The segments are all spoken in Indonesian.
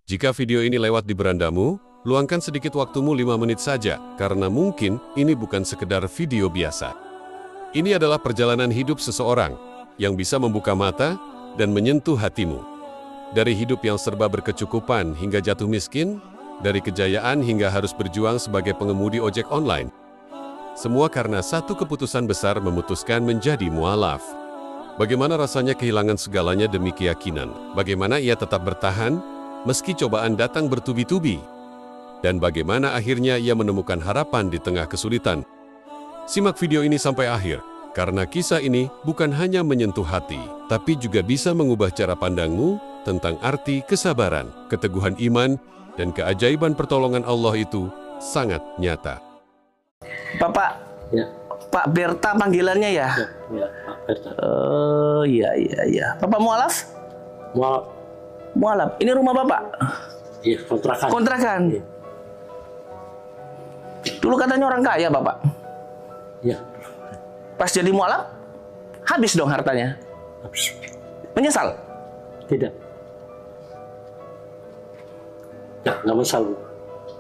Jika video ini lewat di berandamu, luangkan sedikit waktumu 5 menit saja, karena mungkin ini bukan sekedar video biasa. Ini adalah perjalanan hidup seseorang yang bisa membuka mata dan menyentuh hatimu. Dari hidup yang serba berkecukupan hingga jatuh miskin, dari kejayaan hingga harus berjuang sebagai pengemudi ojek online. Semua karena satu keputusan besar memutuskan menjadi mualaf. Bagaimana rasanya kehilangan segalanya demi keyakinan? Bagaimana ia tetap bertahan meski cobaan datang bertubi-tubi? Dan bagaimana akhirnya ia menemukan harapan di tengah kesulitan? Simak video ini sampai akhir, karena kisah ini bukan hanya menyentuh hati, tapi juga bisa mengubah cara pandangmu tentang arti kesabaran, keteguhan iman, dan keajaiban pertolongan Allah itu sangat nyata. Bapak, Ya. Pak Berta panggilannya ya? Ya, Pak Berta. Iya. Bapak mualaf? Mualaf. Mualaf. Ini rumah Bapak? Iya, kontrakan. Kontrakan? Iya. Dulu katanya orang kaya Bapak. Iya. Pas jadi mualaf, habis dong hartanya. Habis. Menyesal? Tidak. Ya, nggak masalah.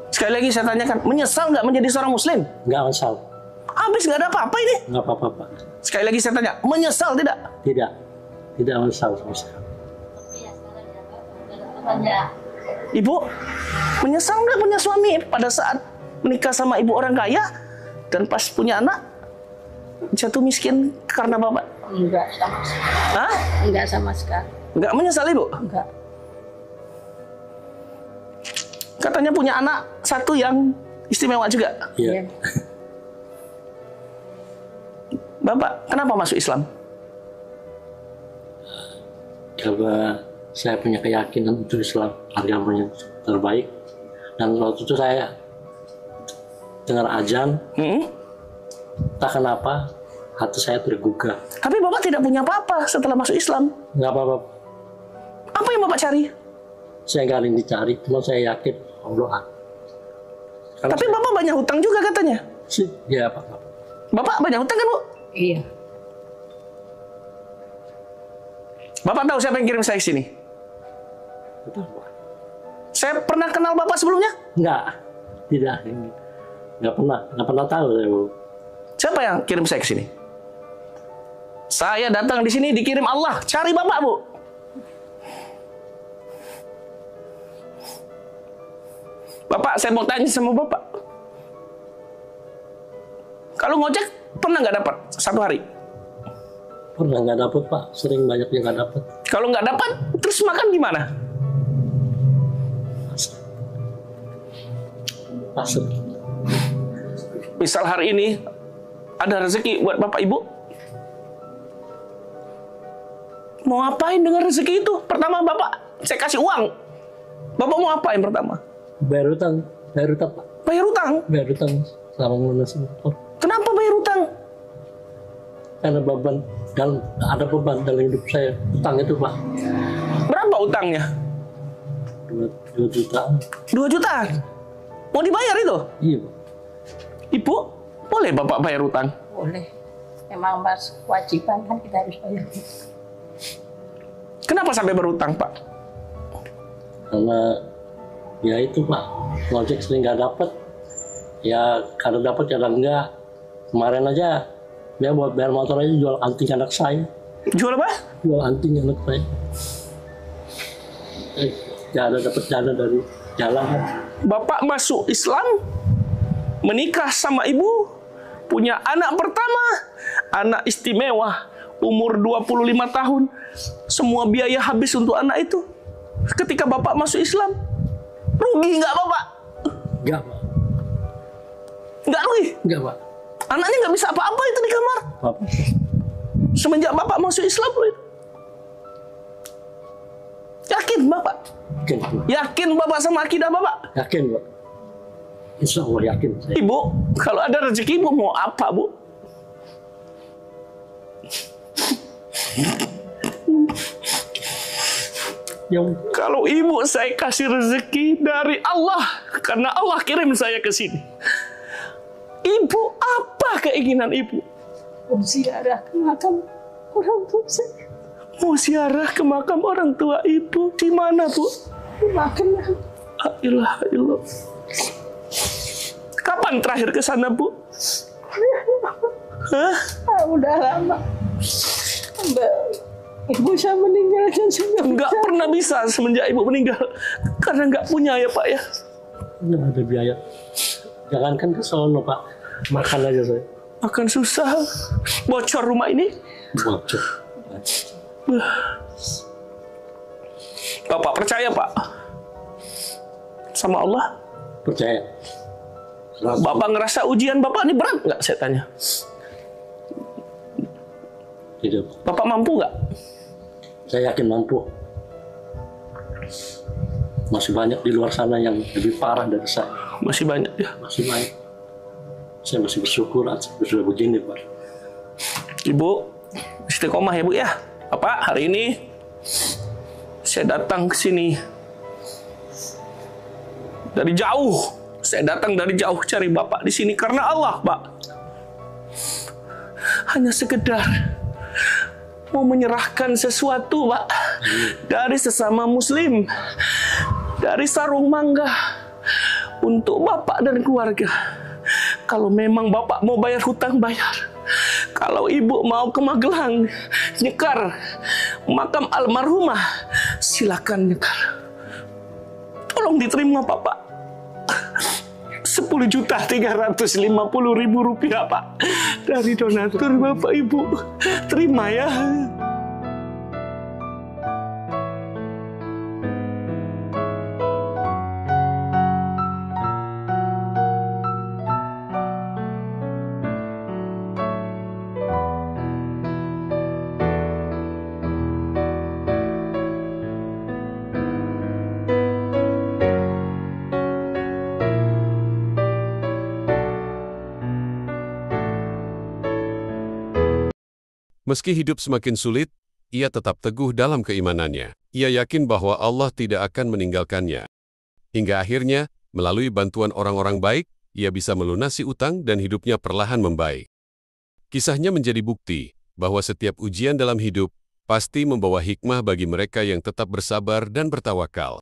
Sekali lagi saya tanyakan, menyesal nggak menjadi seorang muslim? Nggak masalah. Habis nggak ada apa-apa ini? Nggak apa-apa, Pak. Sekali lagi saya tanya, menyesal tidak? Tidak. Tidak masalah sama sekali. Ibu, menyesal nggak punya suami pada saat menikah sama ibu orang kaya dan pas punya anak jatuh miskin karena Bapak? Enggak sama sekali. Hah? Enggak sama sekali. Nggak menyesal Ibu? Enggak. Katanya punya anak satu yang istimewa juga. Iya. Bapak, kenapa masuk Islam? Karena saya punya keyakinan untuk Islam, agama yang terbaik. Dan waktu itu saya dengar azan, tak kenapa hati saya tergugah. Tapi Bapak tidak punya apa-apa setelah masuk Islam. Nggak apa-apa. Apa yang Bapak cari? Saya nggak ada yang dicari, cuma saya yakin Allah. Tapi Bapak banyak hutang juga katanya. Ya, Pak. Bapak banyak hutang kan, Bu? Iya. Bapak tahu siapa yang kirim saya ke sini? Betul, Pak. Saya pernah kenal Bapak sebelumnya? Enggak, tidak. Nggak pernah tahu saya, Bu. Siapa yang kirim saya ke sini? Saya datang di sini dikirim Allah, cari Bapak, Bu. Bapak, saya mau tanya sama Bapak. Kalau ngojek, pernah nggak dapat satu hari? Pernah nggak dapat, Pak. Sering banyak yang nggak dapat. Kalau nggak dapat, terus makan gimana? Pasir. Misal hari ini ada rezeki buat Bapak Ibu, mau ngapain dengan rezeki itu? Pertama Bapak, saya kasih uang. Bapak mau apain pertama? Bayar utang, Pak. Bayar utang. Bayar utang sama lunas motor. Kenapa bayar utang? Karena ada beban dalam hidup saya. Utang itu, Pak. Berapa utangnya? 2 jutaan. 2 jutaan. Mau dibayar itu? Iya, Pak. Ibu, boleh Bapak bayar utang? Boleh. Memang mas kewajiban kan kita harus bayar. Kenapa sampai berutang, Pak? Karena ya itu, Pak. Ngojek sering nggak dapat. Ya kadang dapat, kadang enggak. Kemarin aja dia buat bayar motor aja jual anting anak saya. Jual apa? Jual anting anak saya. Gak ada dapat dana dari jalan. Bapak masuk Islam, menikah sama ibu, punya anak pertama, anak istimewa, umur 25 tahun. Semua biaya habis untuk anak itu. Ketika Bapak masuk Islam, rugi nggak Bapak? Enggak, Pak. Nggak rugi? Enggak, Pak. Anaknya nggak bisa apa-apa itu di kamar. Bapak. Semenjak Bapak masuk Islam loh itu. Yakin Bapak? Yakin, Pak. Yakin Bapak sama akidah Bapak? Yakin, Pak. Insya Allah yakin. Ibu, kalau ada rezeki Ibu mau apa, Bu? Kalau Ibu saya kasih rezeki dari Allah, karena Allah kirim saya ke sini. Ibu, apa keinginan Ibu? Mau ziarah ke makam orang tua saya. Mau ziarah ke makam orang tua Ibu. Di mana, Bu? Makan. La ilaha illallah. Kapan terakhir ke sana, Bu? Hah? Udah lama. Ibu saya meninggal dan saya Nggak pernah bisa semenjak ibu meninggal. Karena nggak punya ya Pak ya. Nggak ada biaya. Jangankan ke sono Pak, makan aja saya. Makan susah. Bocor rumah ini. Bocor. Bapak percaya Pak? Sama Allah? Percaya. Bapak ngerasa ujian Bapak ini berat nggak saya tanya? Tidak. Bapak mampu nggak? Saya yakin mampu. Masih banyak di luar sana yang lebih parah dari saya. Masih banyak ya. Masih banyak. Saya masih bersyukur sudah begini Pak. Ibu, istiqomah ya Bu ya. Bapak, hari ini saya datang ke sini dari jauh. Saya datang dari jauh cari Bapak di sini karena Allah, Pak. Hanya sekedar mau menyerahkan sesuatu, Pak, dari sesama Muslim, dari sarung mangga untuk Bapak dan keluarga. Kalau memang Bapak mau bayar hutang, bayar. Kalau Ibu mau ke Magelang nyekar makam almarhumah, silakan nyekar. Tolong diterima Bapak. 10.350.000 rupiah Pak dari donatur Bapak Ibu. Terima ya. Meski hidup semakin sulit, ia tetap teguh dalam keimanannya. Ia yakin bahwa Allah tidak akan meninggalkannya. Hingga akhirnya, melalui bantuan orang-orang baik, ia bisa melunasi utang dan hidupnya perlahan membaik. Kisahnya menjadi bukti bahwa setiap ujian dalam hidup pasti membawa hikmah bagi mereka yang tetap bersabar dan bertawakal.